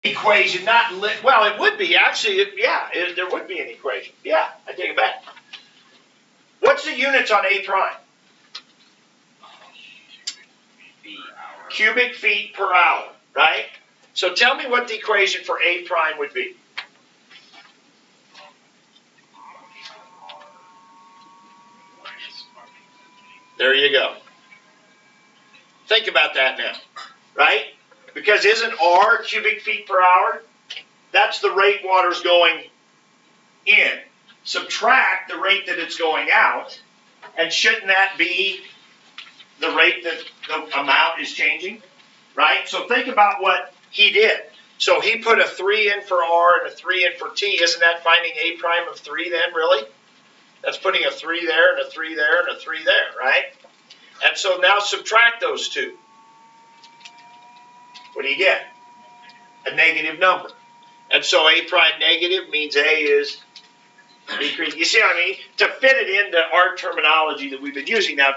equation, not well, it would be actually, there would be an equation. Yeah, I take it back. What's the units on A prime? Cubic feet per hour, right? So tell me what the equation for A prime would be. There you go. Think about that now, right? Because isn't R cubic feet per hour? That's the rate water's going in. Subtract the rate that it's going out, and shouldn't that be the rate that the amount is changing, right? So think about what he did. So he put a 3 in for R and a 3 in for T. Isn't that finding A prime of 3 then, really? That's putting a 3 there and a 3 there and a 3 there, right? And so now subtract those two. What do you get? A negative number. And so A prime negative means A is decreasing. You see what I mean? To fit it into our terminology that we've been using now,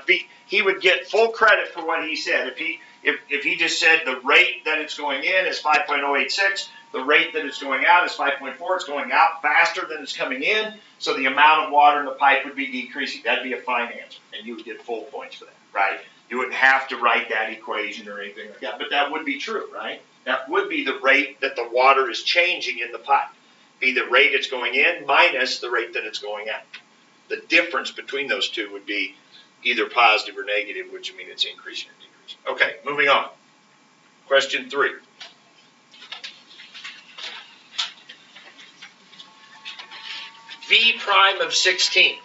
he would get full credit for what he said. If he just said the rate that it's going in is 5.086, the rate that it's going out is 5.4, it's going out faster than it's coming in, so the amount of water in the pipe would be decreasing. That'd be a fine answer, and you would get full points for that, right? You wouldn't have to write that equation or anything like that, but that would be true, right? That would be the rate that the water is changing in the pipe. Be the rate it's going in minus the rate that it's going out. The difference between those two would be either positive or negative, which would mean it's increasing or decreasing. Okay, moving on. Question 3. V prime of 16.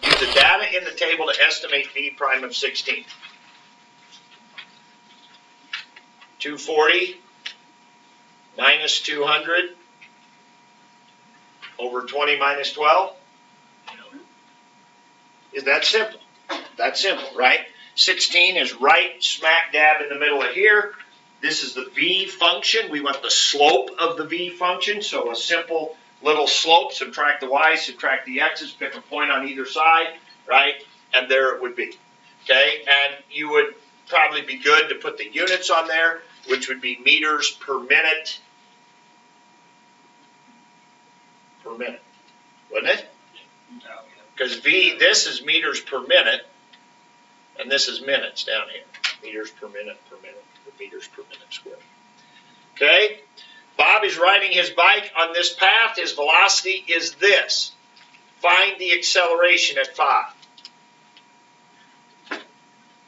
Use the data in the table to estimate V prime of 16. 240 minus 200 over 20 minus 12. Is that simple? That's simple, right? 16 is right smack dab in the middle of here. This is the V function. We want the slope of the V function, so a simple little slope. Subtract the y's, subtract the x's, pick a point on either side, right? And there it would be, okay? And you would probably be good to put the units on there, which would be meters per minute, wouldn't it? Because V, this is meters per minute, and this is minutes down here. Meters per minute, or meters per minute squared. Okay? Bob is riding his bike on this path. His velocity is this. Find the acceleration at 5.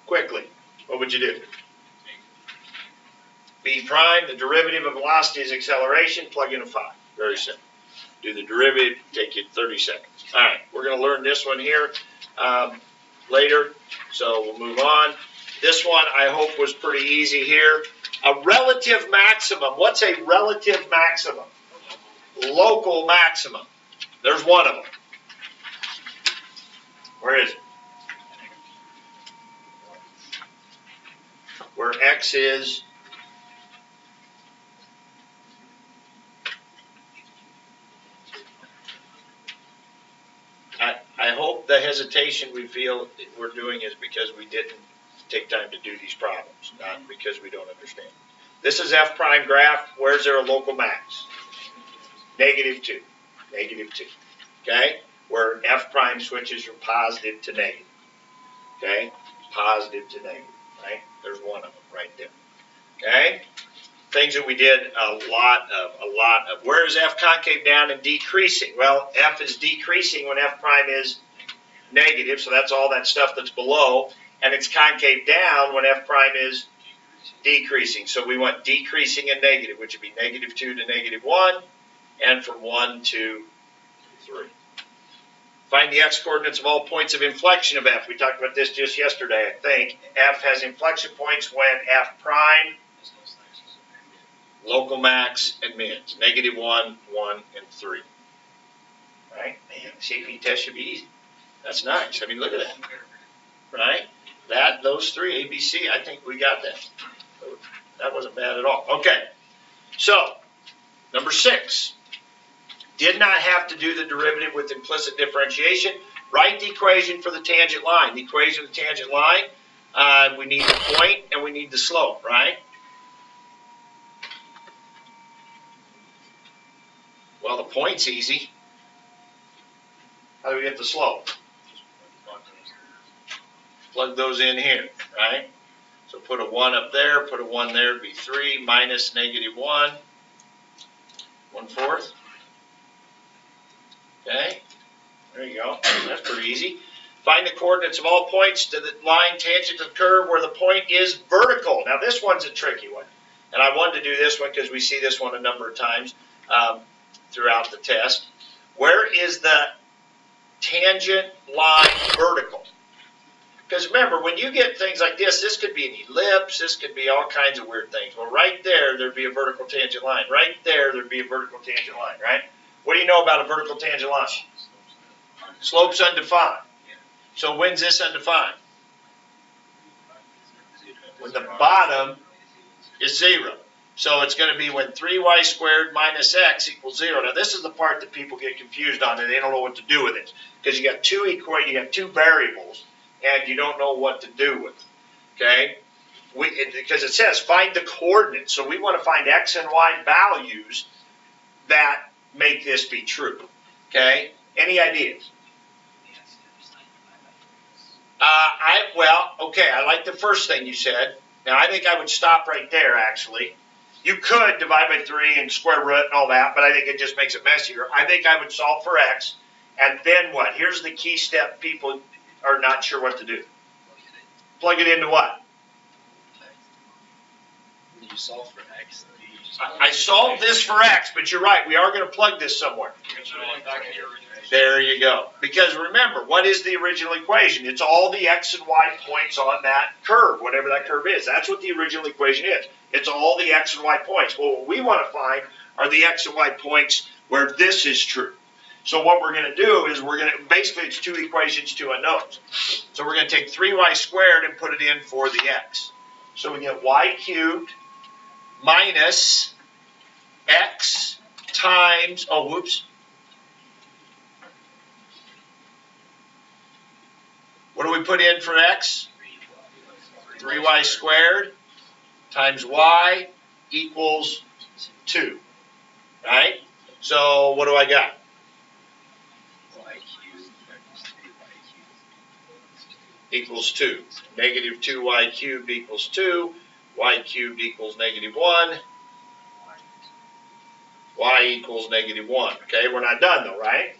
Quickly, what would you do? V prime, the derivative of velocity is acceleration, plug in a 5. Very simple. Do the derivative, take you 30 seconds. All right, we're going to learn this one here later, so we'll move on. This one I hope was pretty easy here. A relative maximum. What's a relative maximum? Local maximum. There's one of them. Where is it? Where x is I hope the hesitation we feel we're doing is because we didn't take time to do these problems, not because we don't understand. This is f prime graph. Where's there a local max? -2. -2. Okay? Where f prime switches from positive to negative. Okay? Positive to negative. Right? There's one of them right there. Okay? Things that we did a lot of. Where is f concave down and decreasing? Well, f is decreasing when f prime is negative, so that's all that stuff that's below, and it's concave down when f prime is decreasing. So we want decreasing and negative, which would be -2 to -1, and from 1 to 3. Find the x-coordinates of all points of inflection of f. We talked about this just yesterday, I think. F has inflection points when f prime, local max, and mins. -1, 1, and 3. Right? Man, CP test should be easy. That's nice. I mean, look at that. Right? Those 3, A, B, C, I think we got that. That wasn't bad at all. Okay. So, number 6. Did not have to do the derivative with implicit differentiation. Write the equation for the tangent line. The equation of the tangent line We need the point and we need the slope, right? Well, the point's easy. How do we get the slope? Plug those in here, right? So put a 1 up there, put a 1 there, it'd be 3 minus negative 1, 1/4. Okay, there you go. That's pretty easy. Find the coordinates of all points to the line tangent to the curve where the point is vertical. Now this one's a tricky one. And I wanted to do this one because we see this one a number of times throughout the test. Where is the tangent line vertical? Because remember, when you get things like this could be an ellipse, this could be all kinds of weird things. Well, right there, there'd be a vertical tangent line. Right there, there'd be a vertical tangent line, right? What do you know about a vertical tangent line? Slope's undefined. So when's this undefined? When the bottom is 0. So it's going to be when 3y squared minus x equals 0. Now this is the part that people get confused on and they don't know what to do with it. Because you got two variables and you don't know what to do with them. Okay? Because it says find the coordinates. So we want to find x and y values that make this be true. Okay? Any ideas? I like the first thing you said. Now, I think I would stop right there, actually. You could divide by 3 and square root and all that, but I think it just makes it messier. I think I would solve for x, and then what? Here's the key step people are not sure what to do. Plug it into what? When you solve for x, I solved this for x, but you're right. We are going to plug this somewhere. There you go. Because remember, what is the original equation? It's all the x and y points on that curve, whatever that curve is. That's what the original equation is. It's all the x and y points. Well, what we want to find are the x and y points where this is true. So what we're going to do is basically it's 2 equations, 2 unknowns. So we're going to take 3y squared and put it in for the x. So we get y cubed minus x times, what do we put in for x? 3y squared times y equals 2, right? So what do I got? y cubed minus 3y cubed Equals 2. Negative 2y cubed equals 2. Y cubed equals negative 1. Y equals negative 1. Okay, we're not done though, right?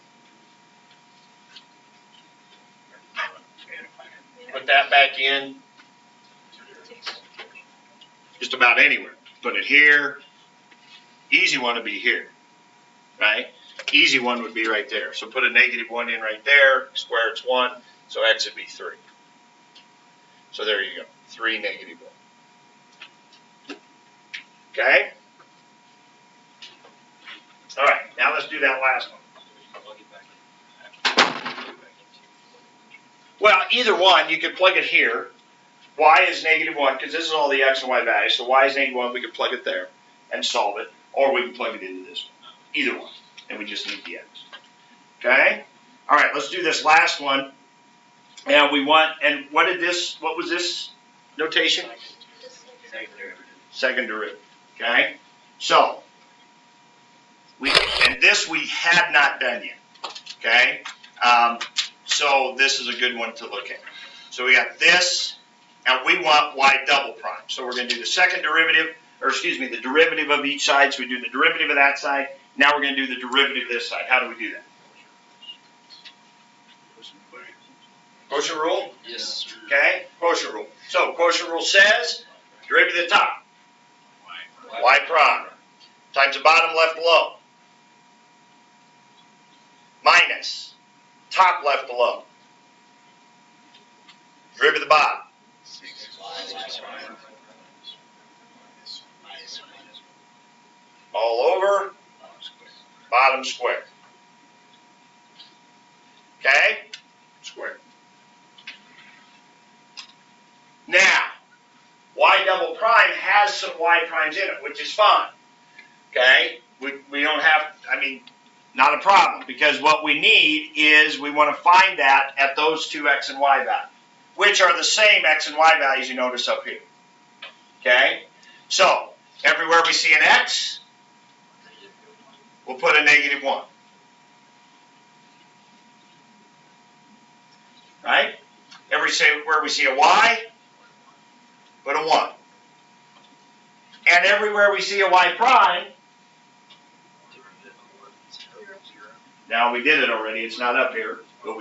Put that back in just about anywhere. Put it here. Easy one would be here, right? Easy one would be right there. So put a negative 1 in right there. Square it's 1. So x would be 3. So there you go. 3 negative 1. Okay? All right. Now let's do that last one. Well, either one, you could plug it here. Y is negative 1, because this is all the x and y values. So y is negative 1, we could plug it there and solve it. Or we can plug it into this one. Either one. And we just need the x. Okay? All right, let's do this last one. And we want, and what was this notation? Second derivative. Okay? So, this we had not done yet. Okay? So this is a good one to look at. So we got this, and we want y double prime. So we're going to do the second derivative, the derivative of each side. So we do the derivative of that side. Now we're going to do the derivative of this side. How do we do that? Quotient rule? Yes. Okay, quotient rule. So quotient rule says, derivative of the top, y prime, times the bottom left below, minus top left below, derivative of the bottom, all over, bottom square. Okay? Square. Now, y double prime has some y primes in it, which is fine. Okay? We don't have, not a problem, because what we need is we want to find that at those two x and y values. which are the same x and y values you notice up here. Okay? So, everywhere we see an x, we'll put a -1. Right? Everywhere we see a y, put a 1. And everywhere we see a y prime, now we did it already, it's not up here, but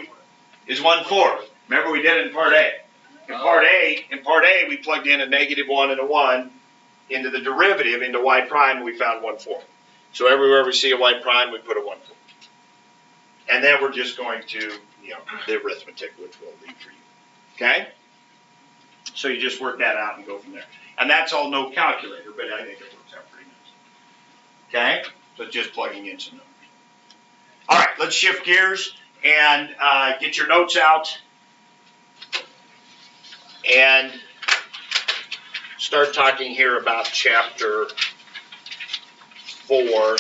is 1/4. Remember we did it in part A. In part A, we plugged in a -1 and a 1 into the derivative, into y prime, and we found 1/4. So everywhere we see a y prime, we put a 1/4. And then we're just going to, the arithmetic, which we'll leave for you. Okay? So you just work that out and go from there. And that's all no calculator, but I think it works out pretty nice. Okay? So just plugging in some numbers. All right, let's shift gears and get your notes out and start talking here about chapter 4.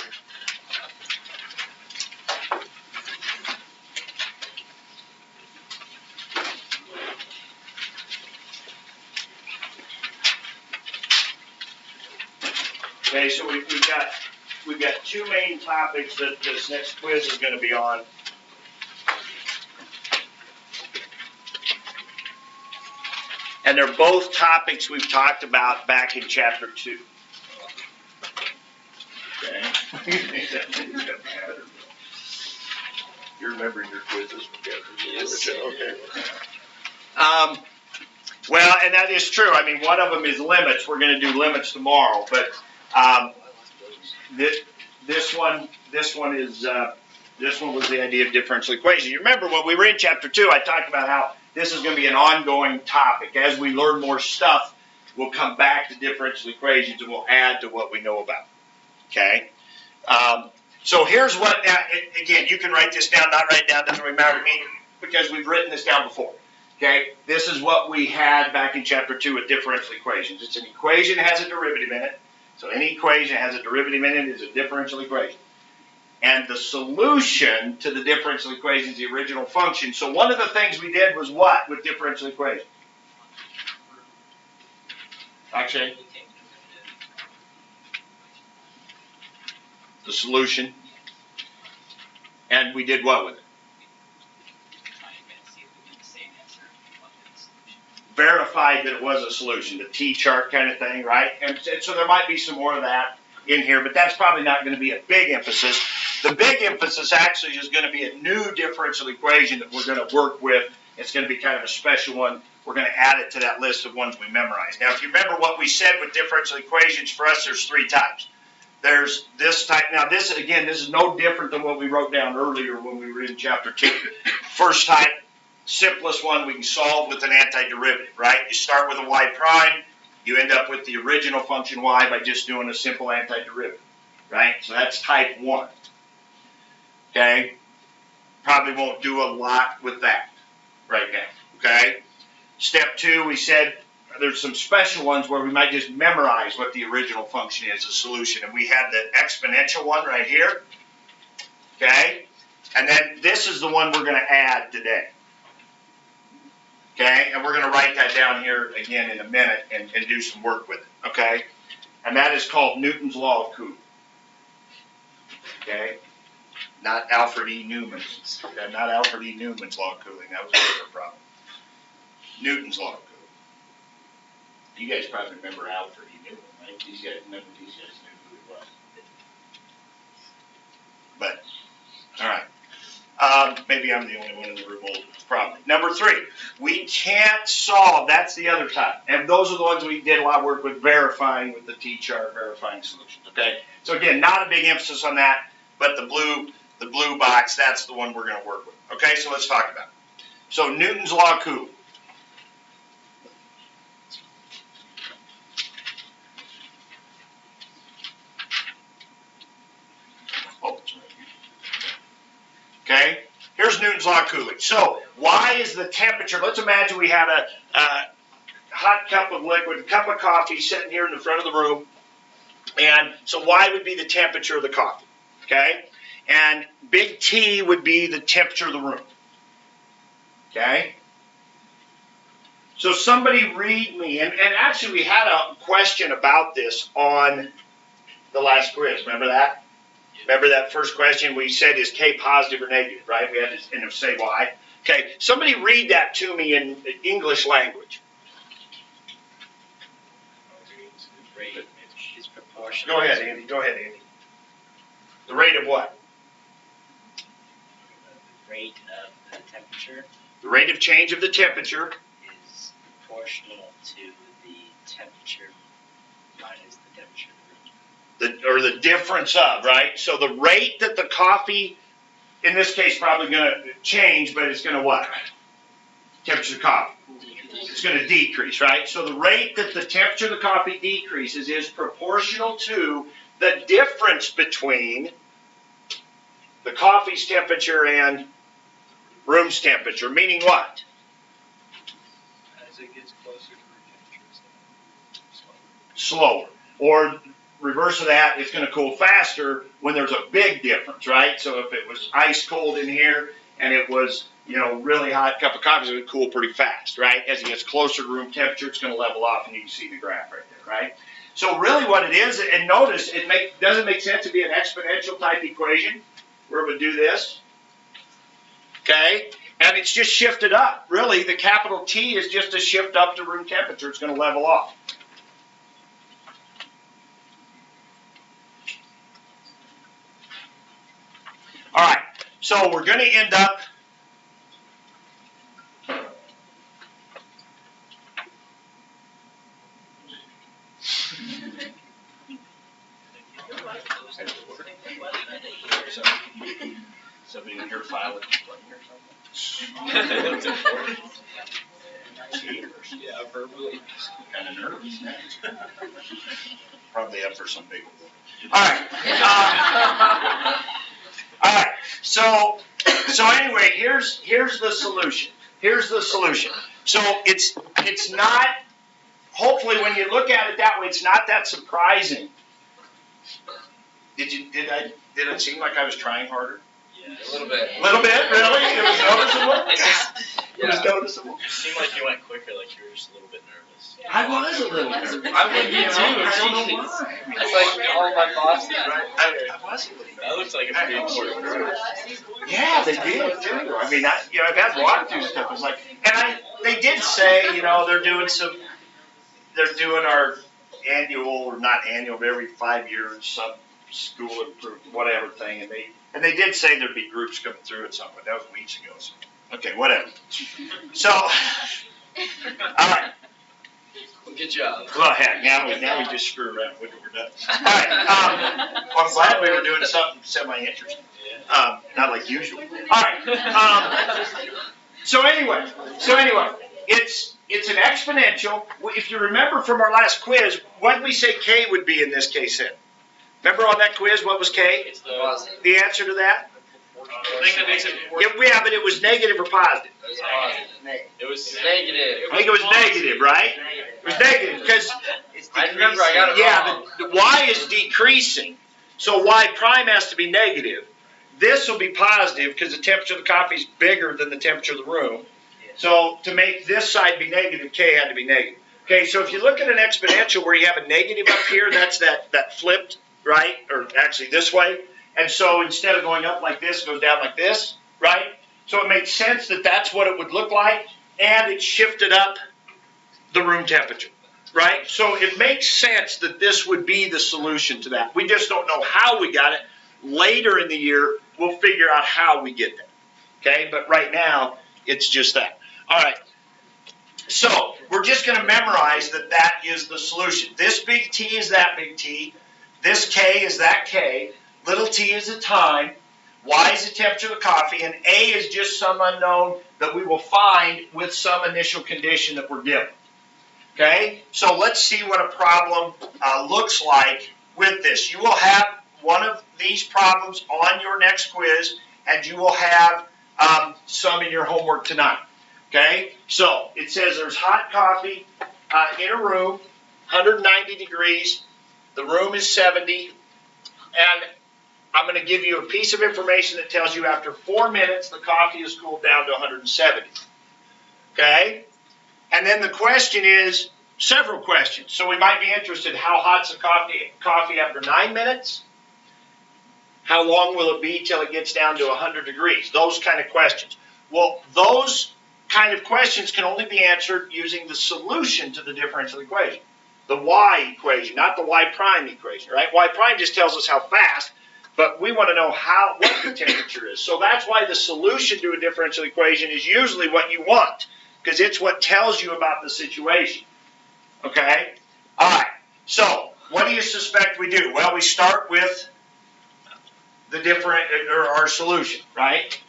Okay, so we've got two main topics that this next quiz is going to be on. And they're both topics we've talked about back in chapter 2. Okay. You remember your quizzes together? Yes. Okay. Well, and that is true. I mean, one of them is limits. We're going to do limits tomorrow, but this one was the idea of differential equations. You remember when we were in chapter 2, I talked about how this is going to be an ongoing topic. As we learn more stuff, we'll come back to differential equations and we'll add to what we know about. Okay? So here's what, again, you can write this down, not write it down, doesn't really matter to me, because we've written this down before. Okay? This is what we had back in chapter 2 with differential equations. It's an equation that has a derivative in it. So any equation that has a derivative in it is a differential equation. And the solution to the differential equation is the original function. So one of the things we did was what with differential equations? Actually, the solution. And we did what with it? Verified that it was a solution, the T-chart kind of thing, right? And so there might be some more of that in here, but that's probably not going to be a big emphasis. The big emphasis actually is going to be a new differential equation that we're going to work with. It's going to be kind of a special one. We're going to add it to that list of ones we memorized. Now, if you remember what we said with differential equations, for us there's 3 types. There's this type. Now, this is no different than what we wrote down earlier when we were in chapter 2. First type, simplest one, we can solve with an antiderivative, right? You start with a y prime, you end up with the original function y by just doing a simple antiderivative, right? So that's type 1. Okay? Probably won't do a lot with that right now, okay? Step 2, we said there's some special ones where we might just memorize what the original function is, the solution. And we had the exponential one right here, okay? And then this is the one we're going to add today. Okay, and we're going to write that down here again in a minute and do some work with it, okay? And that is called Newton's Law of Coulomb. Okay? Not Alfred E. Newman's. Okay? Not Alfred E. Newman's Law of Coulomb. That was a different problem. Newton's Law of Coulomb. You guys probably remember Alfred E. Newman, right? These guys knew who he was. But, all right. Maybe I'm the only one in the room old. Probably. Number 3, we can't solve. That's the other type. And those are the ones we did a lot of work with, verifying with the T-chart, verifying solutions. Okay? So again, not a big emphasis on that, but the blue box, that's the one we're going to work with. Okay? So let's talk about it. So Newton's Law of Coulomb. Oh, it's right here. Okay? Here's Newton's Law of Coulomb. So, why is the temperature, let's imagine we had a hot cup of liquid, a cup of coffee sitting here in the front of the room, and so Y would be the temperature of the coffee, okay? And big T would be the temperature of the room, okay? So somebody read me, and actually we had a question about this on the last quiz. Remember that? Remember that first question we said, is K positive or negative, right? We had to say why. Okay, somebody read that to me in English language. The rate is proportional. Go ahead, Andy. Go ahead, Andy. The rate of what? The rate of the temperature The rate of change of the temperature. is proportional to the temperature minus the temperature of the room. Or the difference of, right? So the rate that the coffee, in this case, probably going to change, but it's going to what? Temperature of coffee. It's going to decrease, right? So the rate that the temperature of the coffee decreases is proportional to the difference between the coffee's temperature and room's temperature, meaning what? As it gets closer to room temperature, it's Slower. Or reverse of that, it's going to cool faster when there's a big difference, right? So if it was ice cold in here and it was, really hot cup of coffee, it would cool pretty fast, right? As it gets closer to room temperature, it's going to level off, and you can see the graph right there, right? So really what it is, and notice, doesn't make sense to be an exponential type equation where it would do this, okay? And it's just shifted up. Really, the capital T is just a shift up to room temperature. It's going to level off. All right, so we're going to end up somebody in your file is playing or something. Yeah, verbally. Kind of nervous. Probably up for some big one. All right. All right. So anyway, here's the solution. Here's the solution. So it's not. Hopefully, when you look at it that way, it's not that surprising. Did it seem like I was trying harder? Yeah, a little bit. A little bit, really? It was noticeable. It was noticeable. It seemed like you went quicker, like you were just a little bit nervous. I was a little nervous. I would be too. I don't know why. It's like all my bosses right there. I was a little nervous. That looks like a pretty important group. Yeah, they did too. I mean, I've had walk through stuff. It's like, and they did say, they're doing our annual, or not annual, but every 5 years, some school improvement, whatever thing, and they did say there'd be groups coming through at some point. That was weeks ago. So, okay, whatever. So, all right. Well, good job. Well, heck, now we just screw around with it. We're done. All right. I'm glad we were doing something semi-interesting. Not like usual. All right. So anyway, it's an exponential. If you remember from our last quiz, what did we say K would be in this case then? Remember on that quiz, what was K? It's the answer to that? thing that makes it Yeah, but it was negative or positive? It was negative. I think it was negative, right? It was negative because I remember I got it wrong. the Y is decreasing, so Y prime has to be negative. This will be positive because the temperature of the coffee is bigger than the temperature of the room. So to make this side be negative, K had to be negative. Okay, so if you look at an exponential where you have a negative up here, that's that flipped, right? Or actually this way. And so instead of going up like this, it goes down like this, right? So it makes sense that that's what it would look like, and it shifted up the room temperature, right? So it makes sense that this would be the solution to that. We just don't know how we got it. Later in the year, we'll figure out how we get there, okay? But right now, it's just that. All right. So we're just going to memorize that is the solution. This big T is that big T. This K is that K. Little t is the time. Y is the temperature of the coffee. And A is just some unknown that we will find with some initial condition that we're given. Okay? So let's see what a problem looks like with this. You will have one of these problems on your next quiz, and you will have some in your homework tonight. Okay? So it says there's hot coffee in a room, 190 degrees. The room is 70. And I'm going to give you a piece of information that tells you after 4 minutes the coffee is cooled down to 170. Okay? And then the question is, several questions. So we might be interested, how hot's the coffee after 9 minutes? How long will it be till it gets down to 100 degrees? Those kind of questions. Well, those kind of questions can only be answered using the solution to the differential equation. The y equation, not the y prime equation, right? Y prime just tells us how fast, but we want to know what the temperature is. So that's why the solution to a differential equation is usually what you want, because it's what tells you about the situation. Okay? All right. So what do you suspect we do? Well, we start with our solution, right?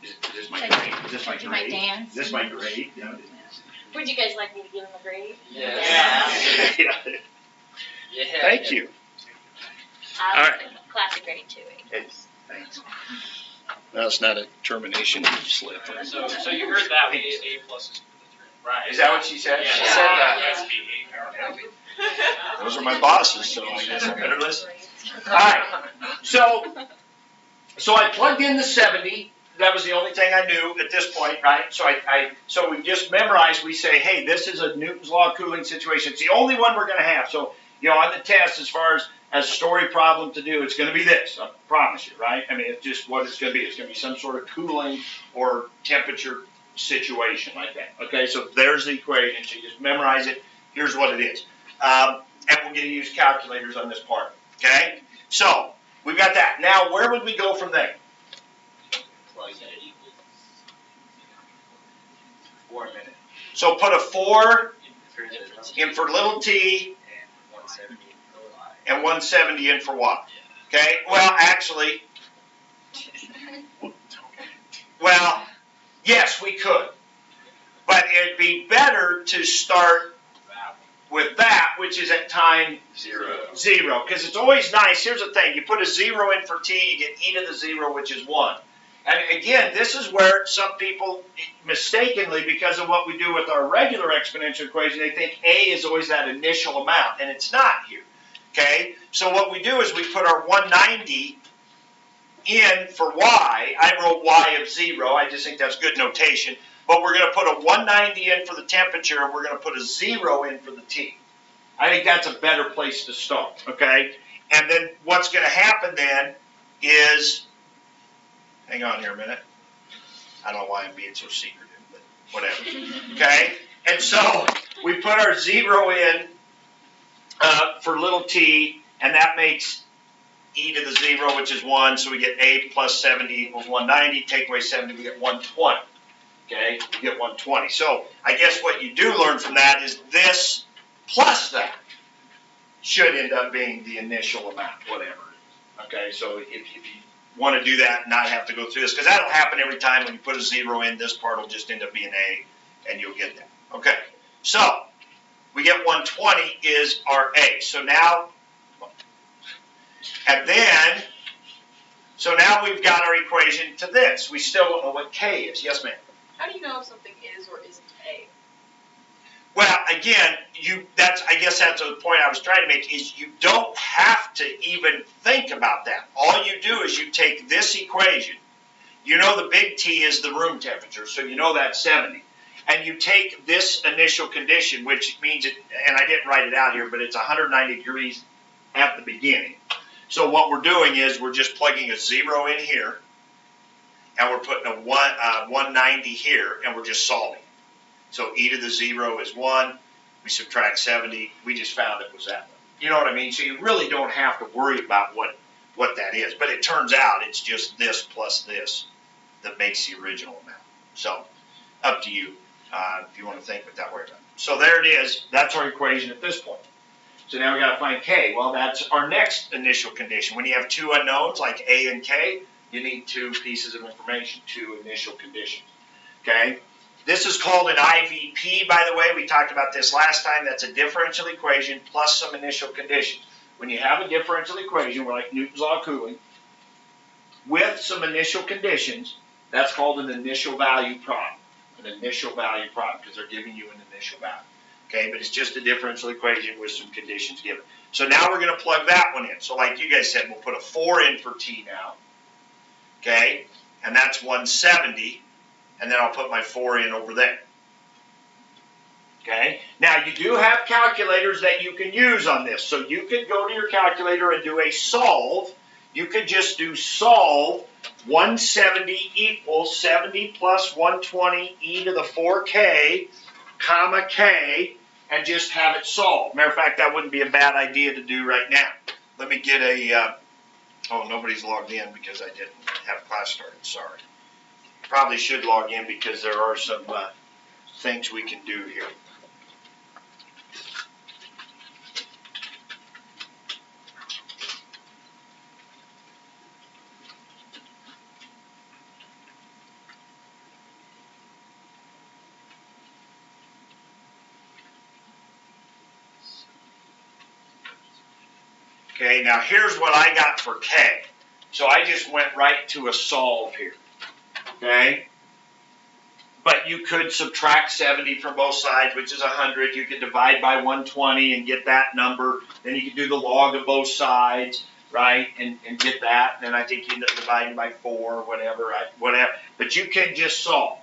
Is this my grade? Is this my grade? Dance? Is this my grade? No. Would you guys like me to give him a grade? Yes. Yeah. Thank you. All right. Classic grade 2. Thanks. That's not a termination slip. So you heard that we get A pluses for the three. Right. Is that what she said? Yeah. She said that. Yes. Those are my bosses, so I guess I better listen. All right. So I plugged in the 70. That was the only thing I knew at this point, right? So we just memorized. We say, hey, this is a Newton's law of cooling situation. It's the only one we're going to have. So, on the test, as far as story problem to do, it's going to be this. I promise you, right? I mean, it's just what it's going to be. It's going to be some sort of cooling or temperature situation like that. Okay, so there's the equation. So you just memorize it. Here's what it is. And we're going to use calculators on this part. Okay? So, we've got that. Now, where would we go from there? So put a 4 in for little t and 170 in for y. Okay? Well, actually, yes, we could. But it'd be better to start with that, which is at time 0. Because it's always nice. Here's the thing. You put a 0 in for t, you get e to the 0, which is 1. And again, this is where some people mistakenly, because of what we do with our regular exponential equation, they think a is always that initial amount, and it's not here. Okay? So what we do is we put our 190 in for y. I wrote y of 0. I just think that's good notation. But we're going to put a 190 in for the temperature, and we're going to put a 0 in for the t. I think that's a better place to start. Okay? And then what's going to happen then is... Hang on here a minute. I don't know why I'm being so secretive, but whatever. Okay? And so we put our 0 in for little t, and that makes e to the 0, which is 1. So we get a plus 70 equals 190. Take away 70, we get 120. Okay? We get 120. So I guess what you do learn from that is this plus that should end up being the initial amount, whatever. Okay? So if you want to do that and not have to go through this, because that'll happen every time when you put a 0 in, this part will just end up being a, and you'll get that. Okay, so we get 120 is our a. So now, and then, so now we've got our equation to this. We still don't know what k is. Yes, ma'am? How do you know if something is or isn't A? Well, again, I guess that's the point I was trying to make, is you don't have to even think about that. All you do is you take this equation. You know the big T is the room temperature, so you know that's 70. And you take this initial condition, which means it, and I didn't write it out here, but it's 190 degrees at the beginning. So what we're doing is we're just plugging a 0 in here, and we're putting a 190 here, and we're just solving. So e to the 0 is 1. We subtract 70. We just found it was that one. You know what I mean? So you really don't have to worry about what that is. But it turns out it's just this plus this that makes the original amount. So up to you if you want to think, but that way. So there it is. That's our equation at this point. So now we got to find k. Well, that's our next initial condition. When you have two unknowns like a and k, you need two pieces of information, two initial conditions. Okay? This is called an IVP, by the way. We talked about this last time. That's a differential equation plus some initial conditions. When you have a differential equation, we're like Newton's law of cooling, with some initial conditions, that's called an initial value problem. An initial value problem, because they're giving you an initial value. Okay, but it's just a differential equation with some conditions given. So now we're going to plug that one in. So like you guys said, we'll put a 4 in for t now. Okay, and that's 170. and then I'll put my 4 in over there. Okay, now you do have calculators that you can use on this. So you could go to your calculator and do a solve. You could just do solve 170 equals 70 plus 120 e to the 4k, comma k, and just have it solved. Matter of fact, that wouldn't be a bad idea to do right now. Let me get a, oh, nobody's logged in because I didn't have class started, sorry. Probably should log in because there are some things we can do here. Okay, now here's what I got for K. So I just went right to a solve here. Okay? But you could subtract 70 from both sides, which is 100. You could divide by 120 and get that number. Then you could do the log of both sides, right? And get that. And then I think you end up dividing by 4 or whatever, right? Whatever. But you can just solve.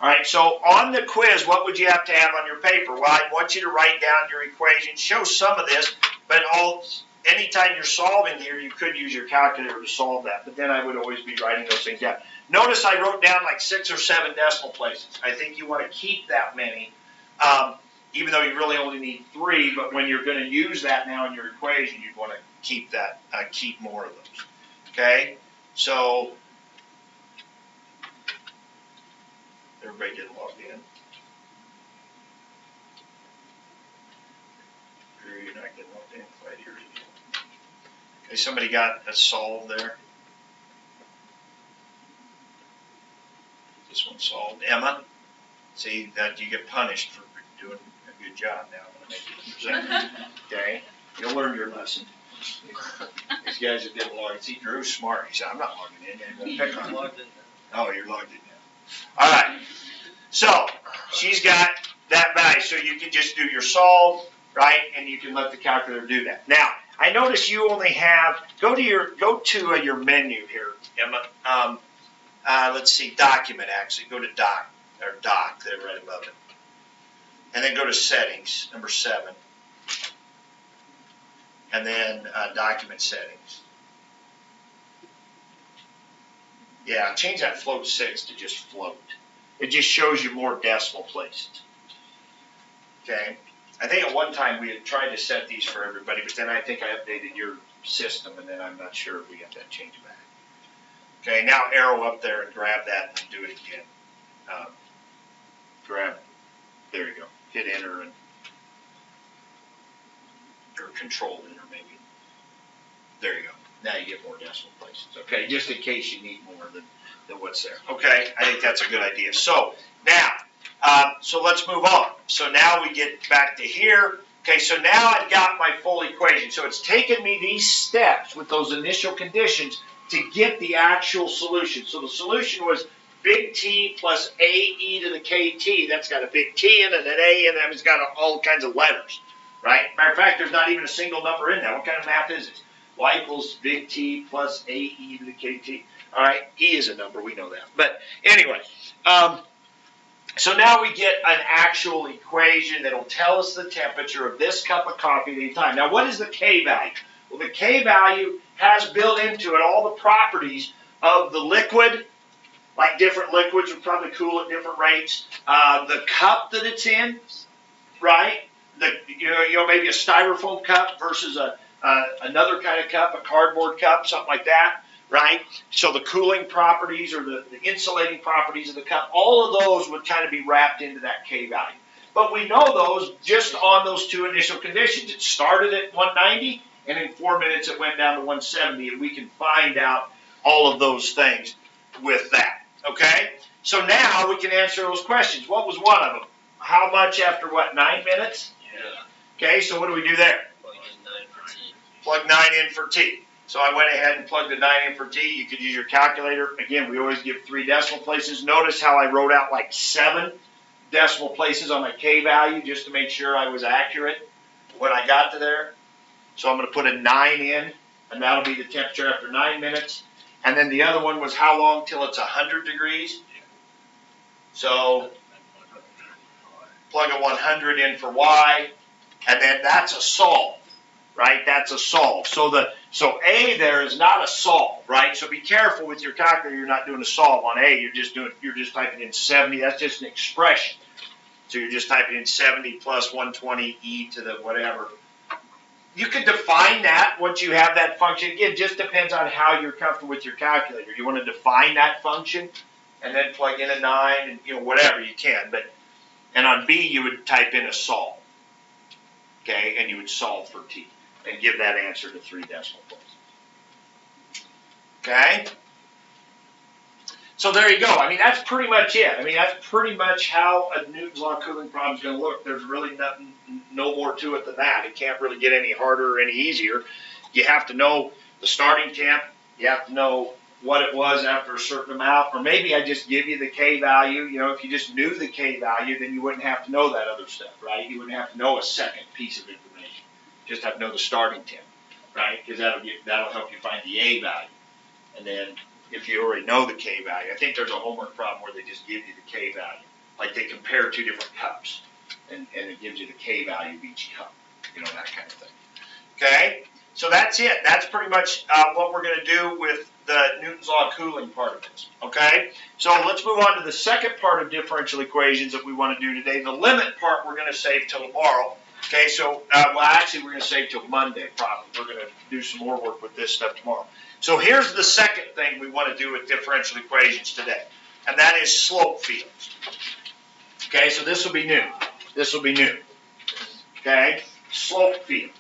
All right, so on the quiz, what would you have to have on your paper? Well, I want you to write down your equation, show some of this, but anytime you're solving here, you could use your calculator to solve that, but then I would always be writing those things down. Notice I wrote down like 6 or 7 decimal places. I think you want to keep that many, even though you really only need 3, but when you're going to use that now in your equation, you'd want to keep that, keep more of those. Okay, so everybody get logged in. Drew, you're not getting logged in quite here. Okay, somebody got a solve there. This one solved. Emma, see that you get punished for doing a good job now. I'm going to make you present. Okay, you'll learn your lesson. These guys that didn't log in. See, Drew's smart. He said, I'm not logging in. I'm going to pick on him. Oh, you're logged in now. All right. So she's got that value. So you can just do your solve, right? And you can let the calculator do that. Now, I notice you only have, go to your menu here, Emma. Let's see, document actually. Go to doc, there right above it. And then go to settings, number 7. And then document settings. Yeah, change that float 6 to just float. It just shows you more decimal places. Okay. I think at one time we had tried to set these for everybody, but then I think I updated your system, and then I'm not sure if we got that changed back. Okay, now arrow up there and grab that and do it again. There you go. Hit enter or control enter maybe. There you go. Now you get more decimal places. Okay, just in case you need more than what's there. Okay, I think that's a good idea. So now, so let's move on. So now we get back to here. Okay, so now I've got my full equation. So it's taken me these steps with those initial conditions to get the actual solution. So the solution was big T plus AE to the KT. That's got a big T in it, an A in it, and it's got all kinds of letters, right? Matter of fact, there's not even a single number in there. What kind of math is it? Y equals big T plus AE to the KT. All right, E is a number, we know that. But anyway, so now we get an actual equation that'll tell us the temperature of this cup of coffee at any time. Now, what is the K value? Well, the K value has built into it all the properties of the liquid, like different liquids would probably cool at different rates. The cup that it's in, right? You know, maybe a styrofoam cup versus another kind of cup, a cardboard cup, something like that, right? So the cooling properties or the insulating properties of the cup, all of those would kind of be wrapped into that K value. But we know those just on those 2 initial conditions. It started at 190, and in 4 minutes it went down to 170, and we can find out all of those things with that, okay? So now we can answer those questions. What was one of them? How much after what, 9 minutes? Yeah. Okay, so what do we do there? Plug 9 in for T. So I went ahead and plugged the 9 in for T. You could use your calculator. Again, we always give 3 decimal places. Notice how I wrote out like 7 decimal places on my K value just to make sure I was accurate when I got to there. So I'm going to put a 9 in, and that'll be the temperature after 9 minutes. And then the other one was how long till it's 100 degrees? So plug a 100 in for y, and then that's a solve, right? That's a solve. So A there is not a solve, right? So be careful with your calculator. You're not doing a solve on A. You're just typing in 70. That's just an expression. So you're just typing in 70 plus 120 e to the whatever. You can define that once you have that function. Again, it just depends on how you're comfortable with your calculator. You want to define that function and then plug in a 9 and whatever you can. And on B you would type in a solve. Okay, and you would solve for t and give that answer to 3 decimal places. Okay? So there you go. I mean, that's pretty much it. I mean, that's pretty much how a Newton's Law cooling problem is going to look. There's really no more to it than that. It can't really get any harder or any easier. You have to know the starting temp. You have to know what it was after a certain amount. Or maybe I just give you the K value. If you just knew the K value, then you wouldn't have to know that other stuff, right? You wouldn't have to know a second piece of information. Just have to know the starting temp, right? Because that'll help you find the A value. And then if you already know the K value, I think there's a homework problem where they just give you the K value. Like they compare two different cups, and it gives you the K value of each cup, that kind of thing. Okay, so that's it. That's pretty much what we're going to do with the Newton's Law cooling part of this. Okay, so let's move on to the second part of differential equations that we want to do today. The limit part we're going to save till tomorrow. Okay, so actually we're going to save till Monday probably. We're going to do some more work with this stuff tomorrow. So here's the second thing we want to do with differential equations today, and that is slope fields. Okay, so this will be new. This will be new. Okay, slope fields.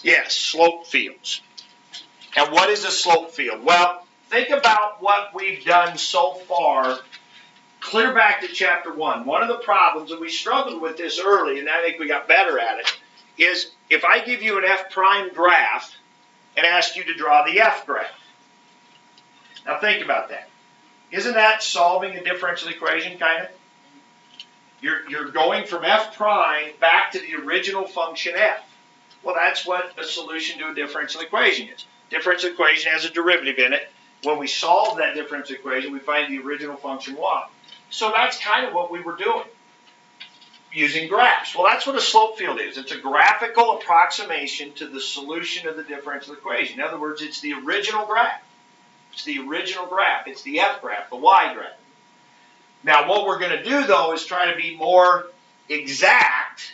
Yes, slope fields. And what is a slope field? Well, think about what we've done so far. Clear back to chapter 1. One of the problems, and we struggled with this early, and I think we got better at it, is if I give you an F prime graph and ask you to draw the F graph. Now think about that. Isn't that solving a differential equation, kind of? You're going from F prime back to the original function F. Well, that's what a solution to a differential equation is. Differential equation has a derivative in it. When we solve that differential equation, we find the original function y. So that's kind of what we were doing, using graphs. Well, that's what a slope field is. It's a graphical approximation to the solution of the differential equation. In other words, it's the original graph. It's the original graph. It's the F graph, the Y graph. Now, what we're going to do, though, is try to be more exact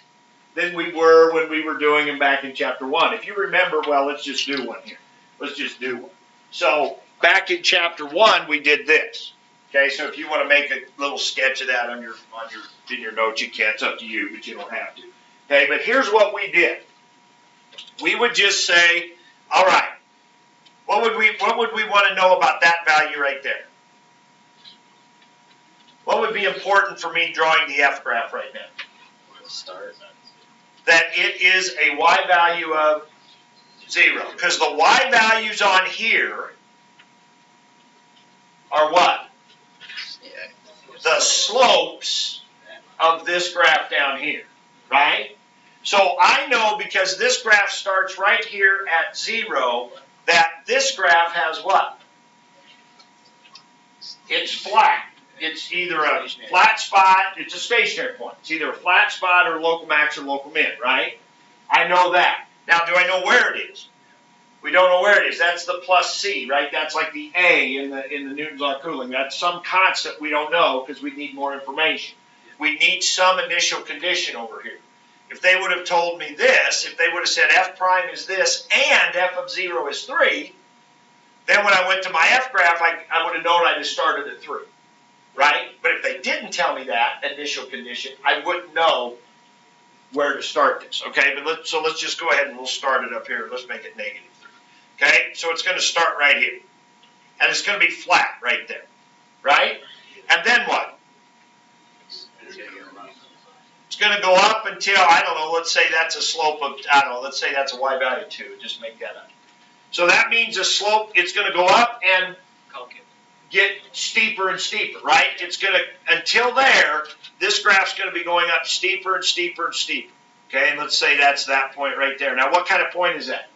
than we were when we were doing them back in chapter 1. If you remember, well, let's just do one here. Let's just do one. So, back in chapter 1, we did this. Okay, so if you want to make a little sketch of that in your notes, you can. It's up to you, but you don't have to. Okay, but here's what we did. We would just say, all right, what would we want to know about that value right there? What would be important for me drawing the F graph right now? Start. That it is a Y value of 0. Because the Y values on here are what? The slopes of this graph down here, right? So I know because this graph starts right here at 0 that this graph has what? It's flat. It's either a flat spot, it's a stationary point. It's either a flat spot or local max or local min, right? I know that. Now, do I know where it is? We don't know where it is. That's the plus C, right? That's like the A in the Newton's Law of cooling. That's some constant we don't know because we need more information. We need some initial condition over here. If they would have told me this, if they would have said F prime is this and F of 0 is 3, then when I went to my F graph, I would have known I just started at 3, right? But if they didn't tell me that initial condition, I wouldn't know where to start this, okay? But let's just go ahead and we'll start it up here. Let's make it negative 3. Okay, so it's going to start right here. And it's going to be flat right there. Right? And then what? It's going to go up until, I don't know, let's say that's a slope of, I don't know, let's say that's a Y value 2. Just make that up. So that means a slope, it's going to go up and get steeper and steeper, right? It's going to, until there, this graph's going to be going up steeper and steeper and steeper. Okay, and let's say that's that point right there. Now, what kind of point is that?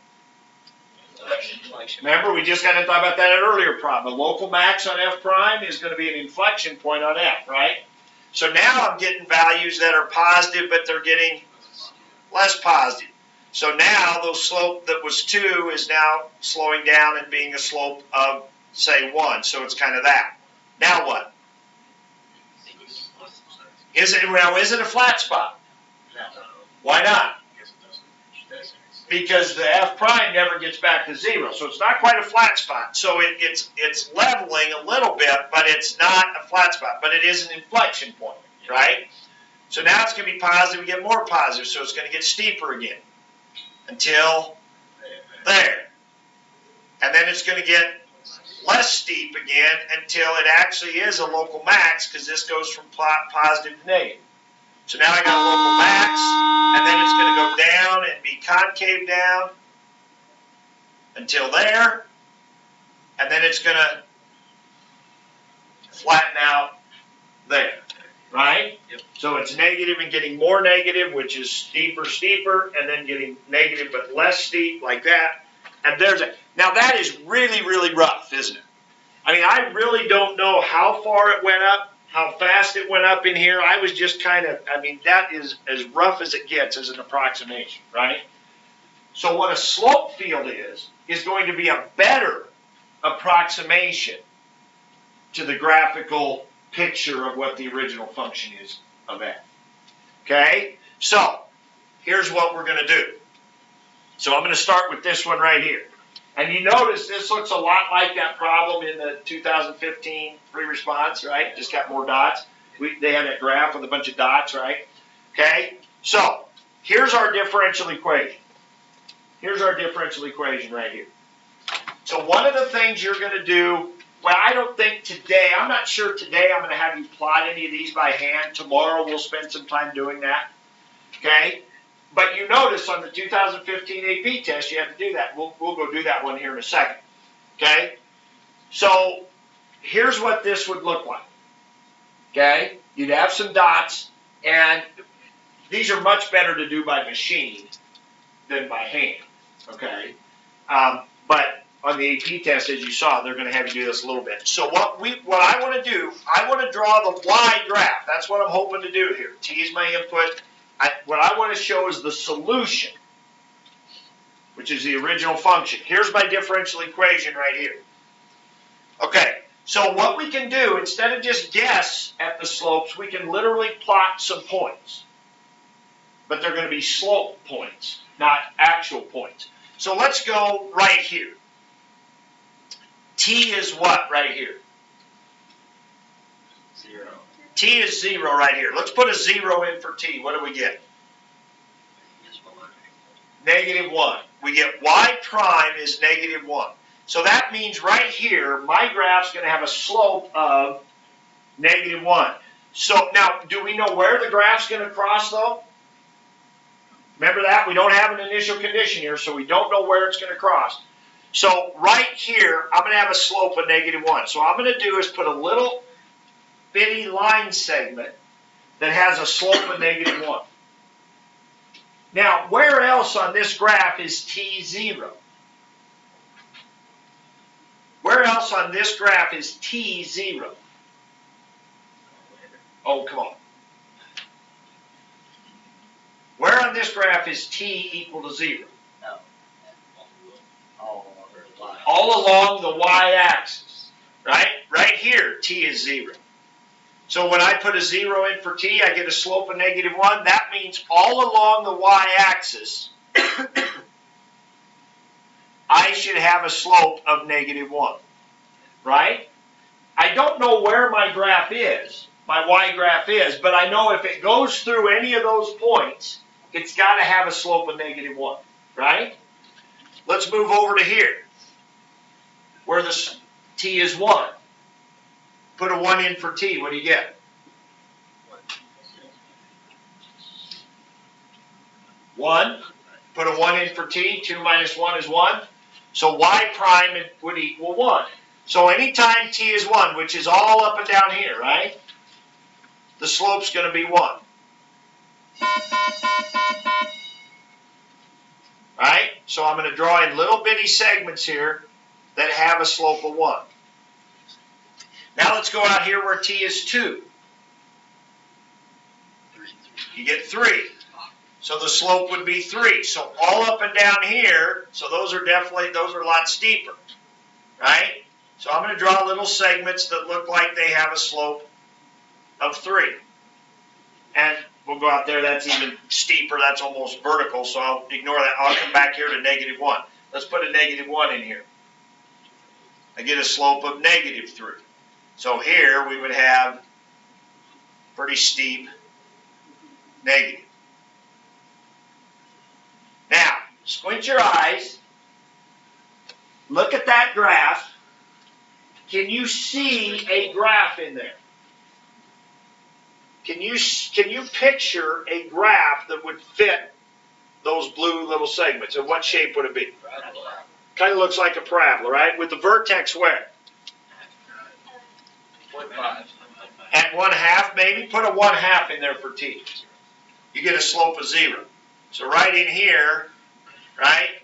Inflection. Remember, we just got to talk about that at earlier problem. A local max on F prime is going to be an inflection point on F, right? So now I'm getting values that are positive, but they're getting less positive. So now the slope that was 2 is now slowing down and being a slope of, say, 1. So it's kind of that. Now what? Is it a flat spot? Why not? Because the F prime never gets back to 0. So it's not quite a flat spot. So it's leveling a little bit, but it's not a flat spot. But it is an inflection point, right? So now it's going to be positive. We get more positive. So it's going to get steeper again until there. And then it's going to get less steep again until it actually is a local max, because this goes from positive to negative. So now I got a local max, and then it's going to go down and be concave down until there, and then it's going to flatten out there, right? Yep. So it's negative and getting more negative, which is steeper, and then getting negative but less steep, like that. And now that is really, really rough, isn't it? I mean, I really don't know how far it went up, how fast it went up in here. I was just that is as rough as it gets as an approximation, right? So what a slope field is going to be a better approximation to the graphical picture of what the original function is of f. Okay? So, here's what we're going to do. So I'm going to start with this one right here. And you notice this looks a lot like that problem in the 2015 free response, right? Just got more dots. They had that graph with a bunch of dots, right? Okay? So, here's our differential equation. Here's our differential equation right here. So one of the things you're going to do, well, I don't think today, I'm not sure today I'm going to have you plot any of these by hand. Tomorrow we'll spend some time doing that. Okay? But you notice on the 2015 AP test, you have to do that. We'll go do that one here in a second. Okay? So, here's what this would look like. Okay? You'd have some dots, and these are much better to do by machine than by hand. Okay? But on the AP test, as you saw, they're going to have you do this a little bit. So what I want to do, I want to draw the Y graph. That's what I'm hoping to do here. T is my input. What I want to show is the solution, which is the original function. Here's my differential equation right here. Okay, so what we can do, instead of just guess at the slopes, we can literally plot some points. But they're going to be slope points, not actual points. So let's go right here. T is what right here? 0. T is 0 right here. Let's put a 0 in for T. What do we get? -1. We get Y prime is -1. So that means right here, my graph's going to have a slope of -1. So now, do we know where the graph's going to cross though? Remember that? We don't have an initial condition here, so we don't know where it's going to cross. So right here, I'm going to have a slope of -1. So what I'm going to do is put a little bitty line segment that has a slope of -1. Now, where else on this graph is T 0? Where else on this graph is T 0? Oh, come on. Where on this graph is T equal to 0? No. All along the y-axis, right? Right here, T is 0. So when I put a 0 in for T, I get a slope of -1. That means all along the y-axis, I should have a slope of -1, right? I don't know where my graph is, my y graph is, but I know if it goes through any of those points, it's got to have a slope of -1, right? Let's move over to here, where the T is 1. Put a 1 in for T, what do you get? 1. Put a 1 in for T, 2 minus 1 is 1. So Y prime would equal 1. So anytime T is 1, which is all up and down here, right? The slope's going to be 1. Right? So I'm going to draw in little bitty segments here that have a slope of 1. Now let's go out here where t is 2. You get 3. So the slope would be 3. So all up and down here, so those are a lot steeper, right? So I'm going to draw little segments that look like they have a slope of 3. And we'll go out there, that's even steeper, that's almost vertical, so I'll ignore that. I'll come back here to -1. Let's put a -1 in here. I get a slope of -3. So here we would have pretty steep negative. Now, squint your eyes, look at that graph. Can you see a graph in there? Can you picture a graph that would fit those blue little segments? And what shape would it be? Kind of looks like a parabola, right? With the vertex where? 0.5. At 1/2 maybe? Put a 1/2 in there for t. You get a slope of 0. So right in here, right?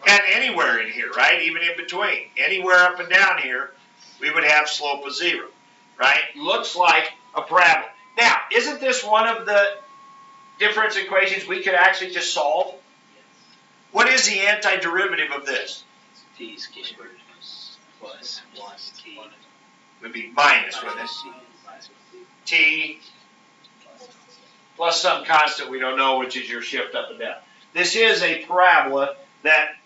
And anywhere in here, right? Even in between. Anywhere up and down here, we would have slope of 0, right? Looks like a parabola. Now, isn't this one of the difference equations we could actually just solve? What is the antiderivative of this? T squared plus 1t. Would be minus, wouldn't it? T plus some constant we don't know, which is your shift up and down. This is a parabola that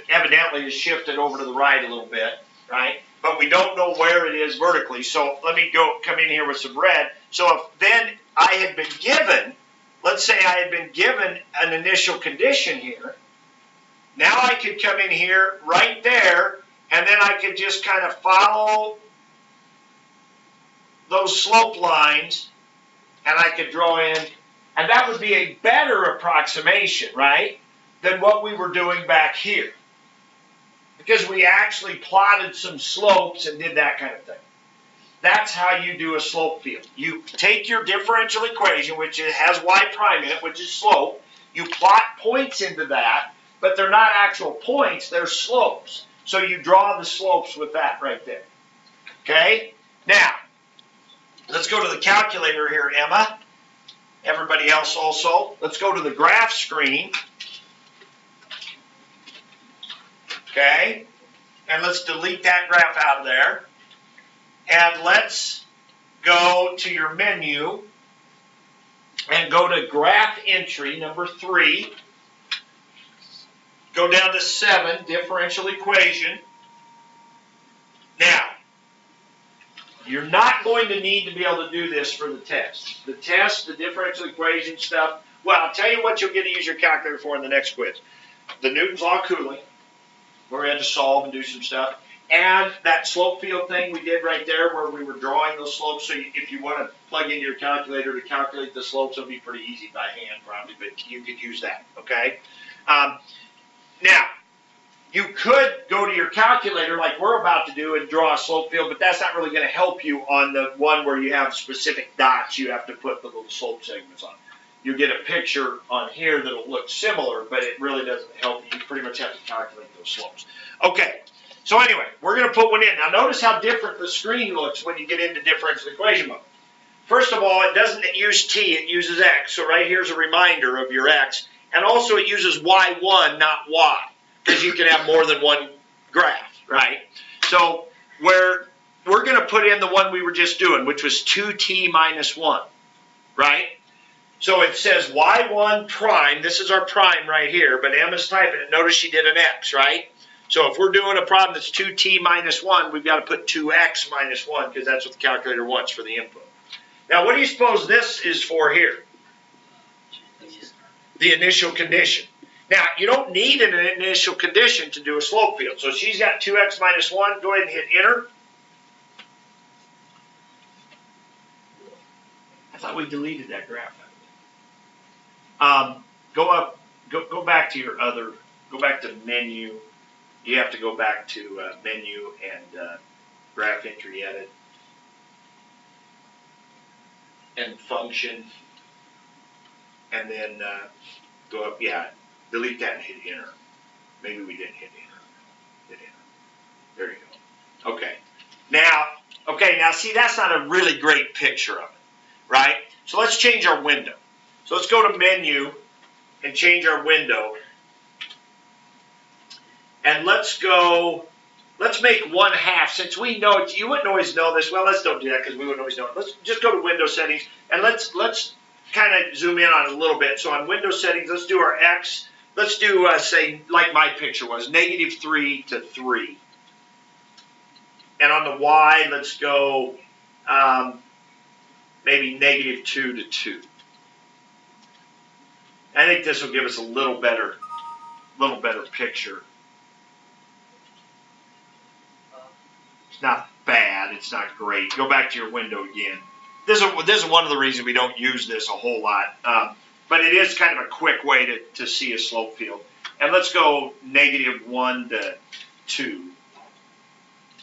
evidently is shifted over to the right a little bit, right? But we don't know where it is vertically. So let me come in here with some red. So if then I had been given, let's say I had been given an initial condition here, now I could come in here right there, and then I could just kind of follow those slope lines, and I could draw in, and that would be a better approximation, right, than what we were doing back here. Because we actually plotted some slopes and did that kind of thing. That's how you do a slope field. You take your differential equation, which has y prime in it, which is slope. You plot points into that, but they're not actual points, they're slopes. So you draw the slopes with that right there. Okay? Now, let's go to the calculator here, Emma. Everybody else also. Let's go to the graph screen. Okay? And let's delete that graph out of there. And let's go to your menu and go to graph entry number 3. Go down to 7, differential equation. Now, you're not going to need to be able to do this for the test. The test, the differential equation stuff, well, I'll tell you what you'll get to use your calculator for in the next quiz. The Newton's law of cooling, where we had to solve and do some stuff, and that slope field thing we did right there where we were drawing those slopes. So if you want to plug into your calculator to calculate the slopes, it'll be pretty easy by hand probably, but you could use that, okay? Now, you could go to your calculator like we're about to do and draw a slope field, but that's not really going to help you on the one where you have specific dots you have to put the little slope segments on. You get a picture on here that'll look similar, but it really doesn't help you. You pretty much have to calculate those slopes. Okay, so anyway, we're going to put one in. Now notice how different the screen looks when you get into differential equation mode. First of all, it doesn't use t, it uses x. So right here's a reminder of your x. And also it uses y1, not y, because you can have more than one graph, right? So we're going to put in the one we were just doing, which was 2t minus 1, right? So it says y1 prime, this is our prime right here, but Emma's typing it. Notice she did an x, right? So if we're doing a problem that's 2t minus 1, we've got to put 2x minus 1, because that's what the calculator wants for the input. Now what do you suppose this is for here? The initial condition. Now, you don't need an initial condition to do a slope field. So she's got 2x minus 1. Go ahead and hit enter. I thought we deleted that graph out of it. Go back to your other, go back to menu. You have to go back to menu and graph entry edit. And function. And then go up, yeah, delete that and hit enter. Maybe we didn't hit enter. Hit enter. There you go. Okay. Now see, that's not a really great picture of it, right? So let's change our window. So let's go to menu and change our window. And let's make 1/2, since we know it, you wouldn't always know this. Well, let's don't do that because we wouldn't always know it. Let's just go to window settings and let's kind of zoom in on it a little bit. So on window settings, let's do our X. Let's do, say, like my picture was, -3 to 3. And on the Y, let's go maybe -2 to 2. I think this will give us a little better picture. It's not bad. It's not great. Go back to your window again. This is one of the reasons we don't use this a whole lot. But it is kind of a quick way to see a slope field. And let's go -1 to 2.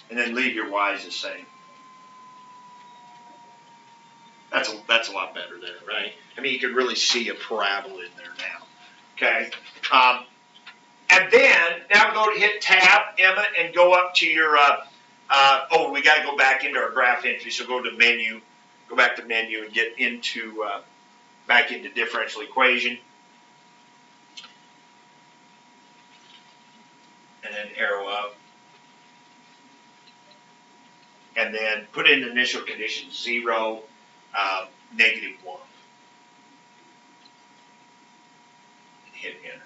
And then leave your Y's the same. That's a lot better there, right? I mean, you can really see a parabola in there now. Okay? And then, now go to hit Tab, Emma, and go up to your, we got to go back into our graph entry. So go to menu, go back to menu and get into, back into differential equation. And then arrow up. And then put in initial condition 0, -1. Hit enter.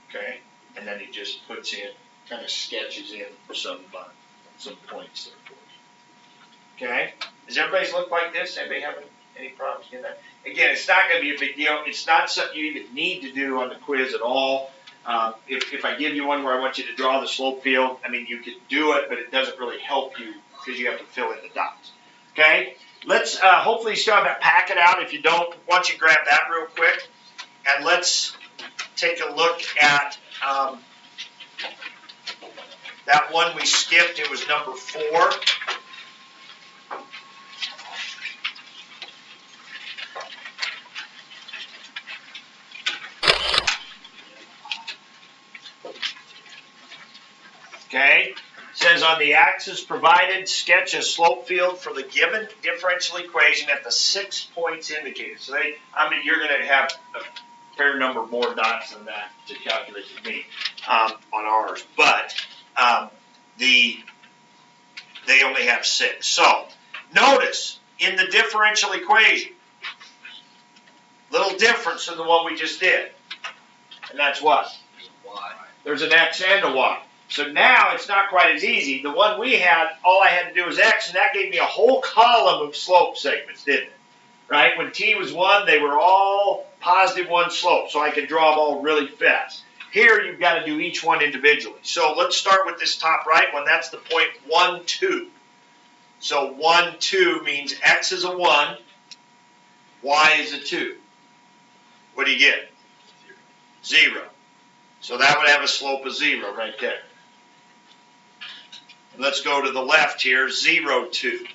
Okay, and then it just puts in, kind of sketches in some points there for us. Okay, does everybody's look like this? Anybody having any problems getting that? Again, it's not going to be a big deal. It's not something you even need to do on the quiz at all. If I give you one where I want you to draw the slope field, I mean, you could do it, but it doesn't really help you because you have to fill in the dots. Okay? Let's, hopefully you still have that packet out. If you don't, why don't you grab that real quick? And let's take a look at that one we skipped. It was number 4. Okay, says on the axis provided, sketch a slope field for the given differential equation at the 6 points indicated. So you're going to have a fair number more dots than that to calculate with me on ours, but they only have 6. So notice in the differential equation, little difference than the one we just did, and that's what? There's an X and a Y. So now it's not quite as easy. The one we had, all I had to do was X, and that gave me a whole column of slope segments, didn't it? Right? When T was 1, they were all +1 slope, so I could draw them all really fast. Here, you've got to do each one individually. So let's start with this top right one. That's the point 1, 2. So 1, 2 means X is a 1, Y is a 2. What do you get? 0. So that would have a slope of 0 right there. Let's go to the left here, 0, 2.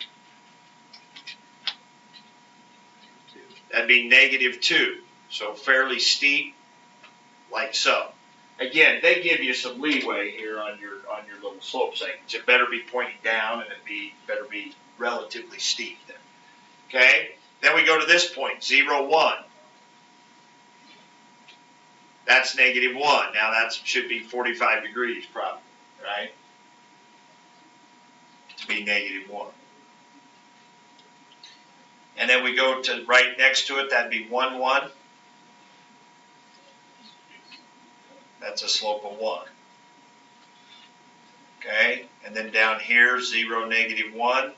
That'd be -2. So fairly steep, like so. Again, they give you some leeway here on your little slope segments. It better be pointing down, and it better be relatively steep there. Okay? Then we go to this point, 0, 1. That's -1. Now that should be 45 degrees probably, right? To be -1. And then we go to right next to it, that'd be 1, 1. That's a slope of 1. Okay, and then down here, 0, -1.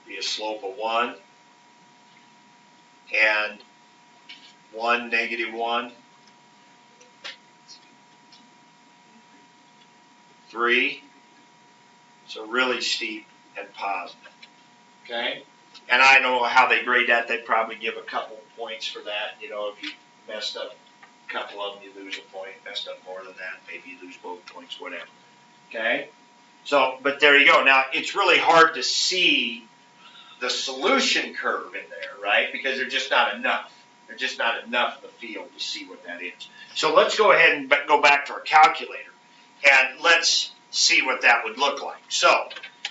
Be a slope of 1. And 1, -1. 3. So really steep and positive. Okay? And I know how they grade that. They'd probably give a couple points for that. You know, if you messed up a couple of them, you lose a point. Messed up more than that, maybe you lose both points, whatever. Okay? So, but there you go. Now, it's really hard to see the solution curve in there, right? Because there's just not enough. There's just not enough of the field to see what that is. So let's go ahead and go back to our calculator and let's see what that would look like. So,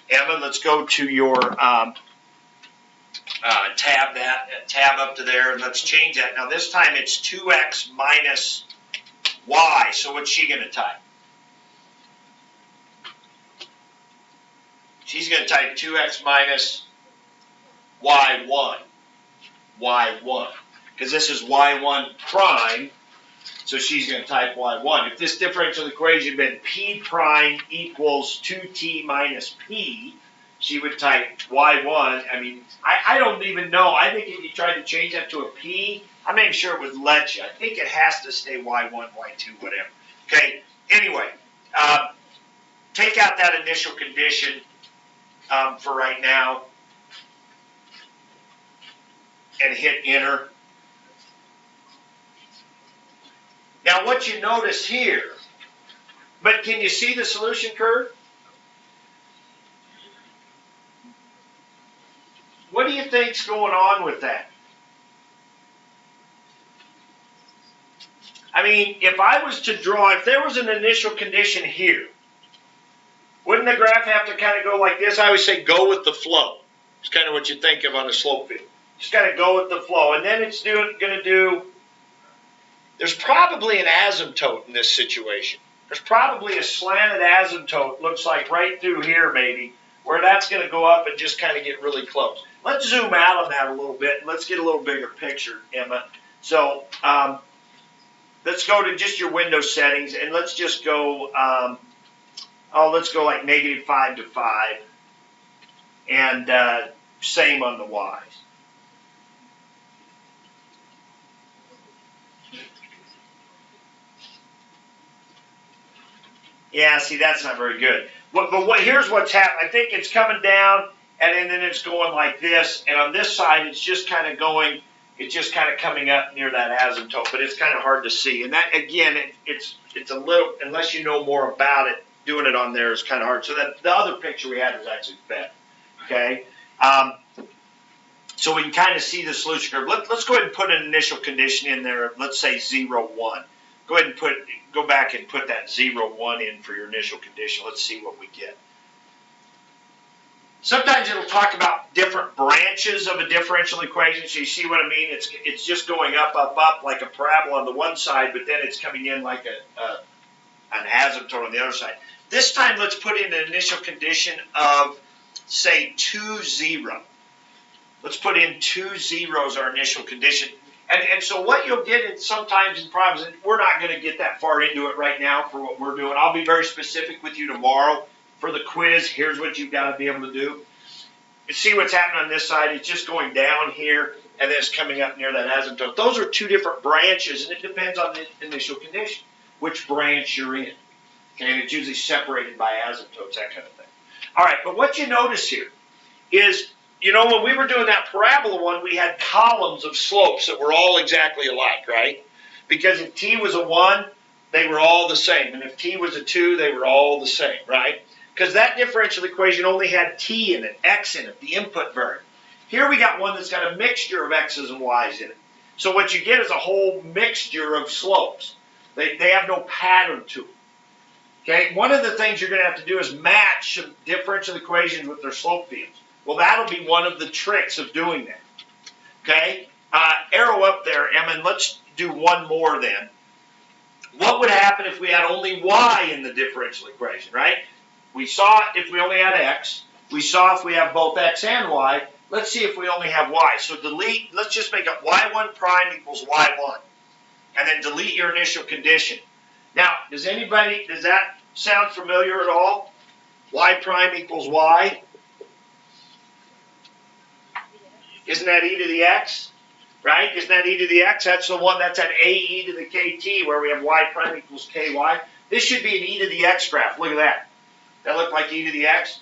Emma, let's go to your tab up to there, and let's change that. Now this time it's 2x minus y. So what's she going to type? She's going to type 2x minus y1. y1. Because this is y1 prime, so she's going to type y1. If this differential equation had been p prime equals 2t minus p, she would type y1. I mean, I don't even know. I think if you tried to change that to a p, I'm not even sure it would let you. I think it has to stay y1, y2, whatever. Okay, anyway, take out that initial condition for right now and hit enter. Now what you notice here, but can you see the solution curve? What do you think's going on with that? I mean, if I was to draw, if there was an initial condition here, wouldn't the graph have to kind of go like this? I always say go with the flow. It's kind of what you think of on a slope field. Just got to go with the flow. And then it's going to do, there's probably an asymptote in this situation. There's probably a slanted asymptote, looks like right through here maybe, where that's going to go up and just kind of get really close. Let's zoom out on that a little bit. And let's get a little bigger picture, Emma. So let's go to just your window settings, and let's just go, let's go like -5 to 5. And same on the y's. Yeah, see, that's not very good. Here's what's happening. I think it's coming down, and then it's going like this. And on this side, it's just kind of going, it's just kind of coming up near that asymptote. But it's kind of hard to see. And that, again, it's a little, unless you know more about it, doing it on there is kind of hard. So that the other picture we had was actually better. Okay? So we can kind of see the solution curve. Let's go ahead and put an initial condition in there. Let's say 0, 1. Go ahead and go back and put that 0, 1 in for your initial condition. Let's see what we get. Sometimes it'll talk about different branches of a differential equation. So you see what I mean? It's just going up, up, up like a parabola on the one side, but then it's coming in like an asymptote on the other side. This time, let's put in an initial condition of, say, 2, 0. Let's put in 2 zeros, our initial condition. And so what you'll get sometimes in problems, and we're not going to get that far into it right now for what we're doing. I'll be very specific with you tomorrow for the quiz. Here's what you've got to be able to do. You see what's happening on this side? It's just going down here, and then it's coming up near that asymptote. Those are two different branches, and it depends on the initial condition, which branch you're in. Okay, and it's usually separated by asymptotes, that kind of thing. All right, but what you notice here is, you know, when we were doing that parabola one, we had columns of slopes that were all exactly alike, right? Because if t was a 1, they were all the same. And if t was a 2, they were all the same, right? Because that differential equation only had t in it, x in it, the input variable. Here we got one that's got a mixture of x's and y's in it. So what you get is a whole mixture of slopes. They have no pattern to them. Okay, one of the things you're going to have to do is match some differential equations with their slope fields. Well, that'll be one of the tricks of doing that. Okay, arrow up there, Emma, and let's do one more then. What would happen if we had only y in the differential equation, right? We saw if we only had x. We saw if we have both x and y. Let's see if we only have y. So delete, let's just make up y1 prime equals y1. And then delete your initial condition. Now, does that sound familiar at all? Y prime equals y. Isn't that e to the x? Right? Isn't that e to the x? That's the one, that's an a e to the kt where we have y prime equals ky. This should be an e to the x graph. Look at that. That look like e to the x?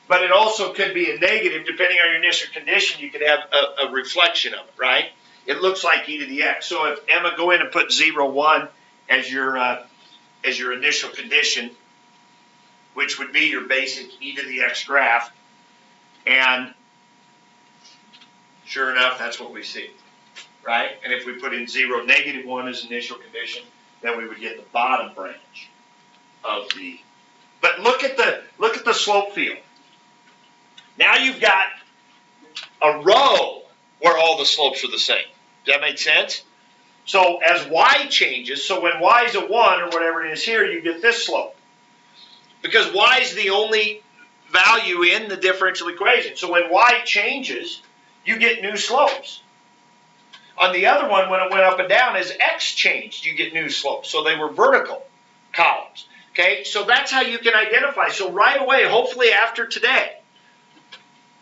But it also could be a negative. Depending on your initial condition, you could have a reflection of it, right? It looks like e to the x. So if Emma, go in and put 0, 1 as your initial condition, which would be your basic e to the x graph, and sure enough, that's what we see, right? And if we put in 0, -1 as initial condition, then we would get the bottom branch of the. But look at the slope field. Now you've got a row where all the slopes are the same. Does that make sense? So as y changes, so when y is a 1 or whatever it is here, you get this slope. Because y is the only value in the differential equation. So when y changes, you get new slopes. On the other one, when it went up and down, as x changed, you get new slopes. So they were vertical columns. Okay, so that's how you can identify. So right away, hopefully after today,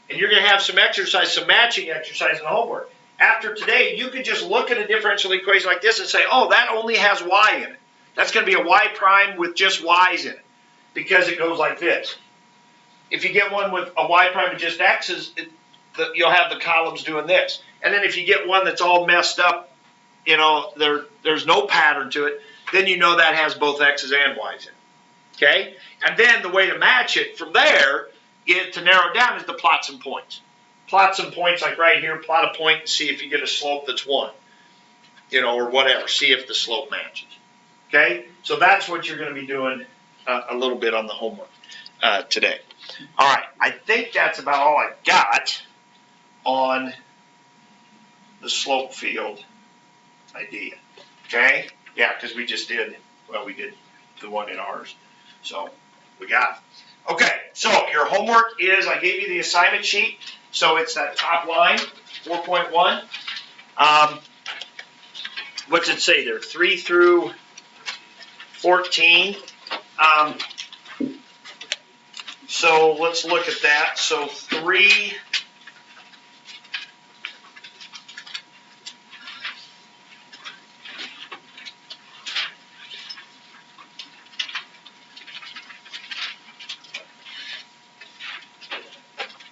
and you're going to have some exercise, some matching exercise in the homework. After today, you could just look at a differential equation like this and say, oh, that only has y in it. That's going to be a y prime with just y's in it, because it goes like this. If you get one with a y prime with just x's, you'll have the columns doing this. And then if you get one that's all messed up, you know, there's no pattern to it, then you know that has both x's and y's in it. Okay? And then the way to match it from there, to narrow it down, is to plot some points. Plot some points like right here, plot a point and see if you get a slope that's 1. You know, or whatever. See if the slope matches. Okay? So that's what you're going to be doing a little bit on the homework today. All right. I think that's about all I got on the slope field idea. Okay? Yeah, because we just did, well, we did the one in ours. So we got it. Okay, so your homework is, I gave you the assignment sheet. So it's that top line, 4.1. What's it say there? 3 through 14. So let's look at that. So 3.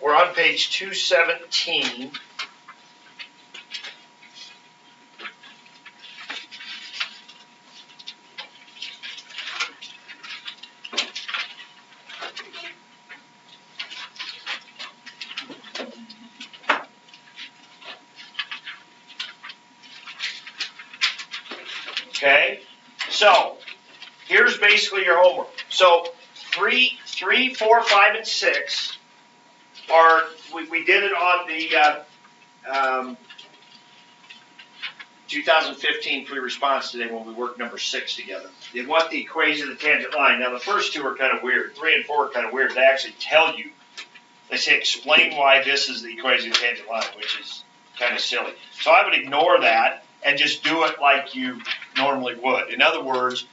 We're on page 217. Okay, so here's basically your homework. So 3, 4, 5, and 6 are, we did it on the 2015 free response today when we worked number 6 together. They want the equation of the tangent line. Now the first two are kind of weird. 3 and 4 are kind of weird. They actually tell you, they say explain why this is the equation of the tangent line, which is kind of silly. So I would ignore that and just do it like you normally would. In other words,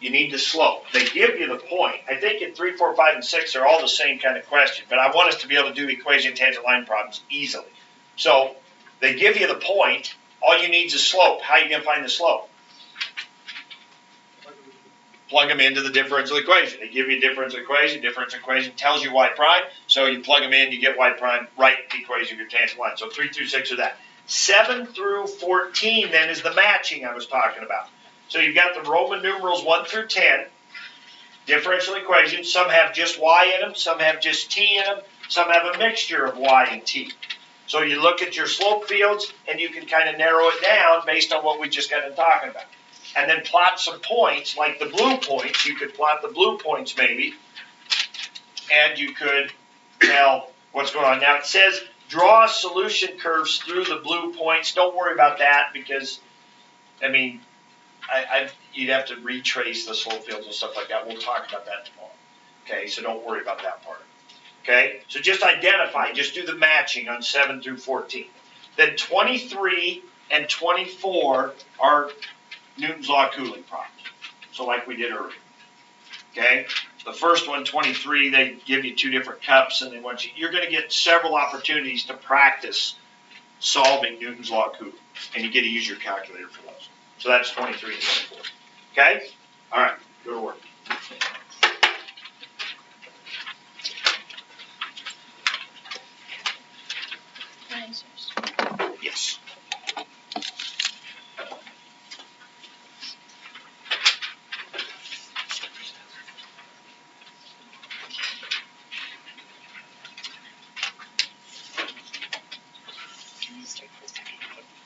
you need the slope. They give you the point. I think in 3, 4, 5, and 6 are all the same kind of question, but I want us to be able to do equation tangent line problems easily. So they give you the point. All you need is a slope. How are you going to find the slope? Plug them into the differential equation. They give you a differential equation tells you y prime, so you plug them in, you get y prime, write the equation of your tangent line. So 3 through 6 are that. 7 through 14 then is the matching I was talking about. So you've got the Roman numerals 1 through 10, differential equations. Some have just y in them, some have just t in them, some have a mixture of y and t. So you look at your slope fields and you can kind of narrow it down based on what we just got to talking about. And then plot some points, like the blue points. You could plot the blue points maybe, and you could tell what's going on. Now it says draw solution curves through the blue points. Don't worry about that because, I mean, you'd have to retrace the slope fields and stuff like that. We'll talk about that tomorrow. Okay, so don't worry about that part. Okay, so just identify, just do the matching on 7 through 14. Then 23 and 24 are Newton's law of cooling problems. So like we did earlier. Okay, the first one, 23, they give you 2 different cups and they want you're going to get several opportunities to practice solving Newton's law of cooling. And you get to use your calculator for those. So that's 23 and 24. Okay? All right, go to work. Yes. district for second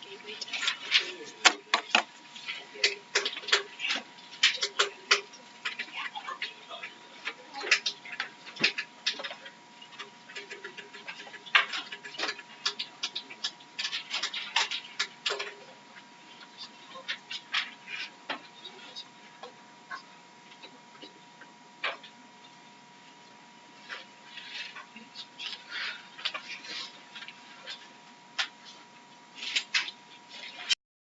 gateway test.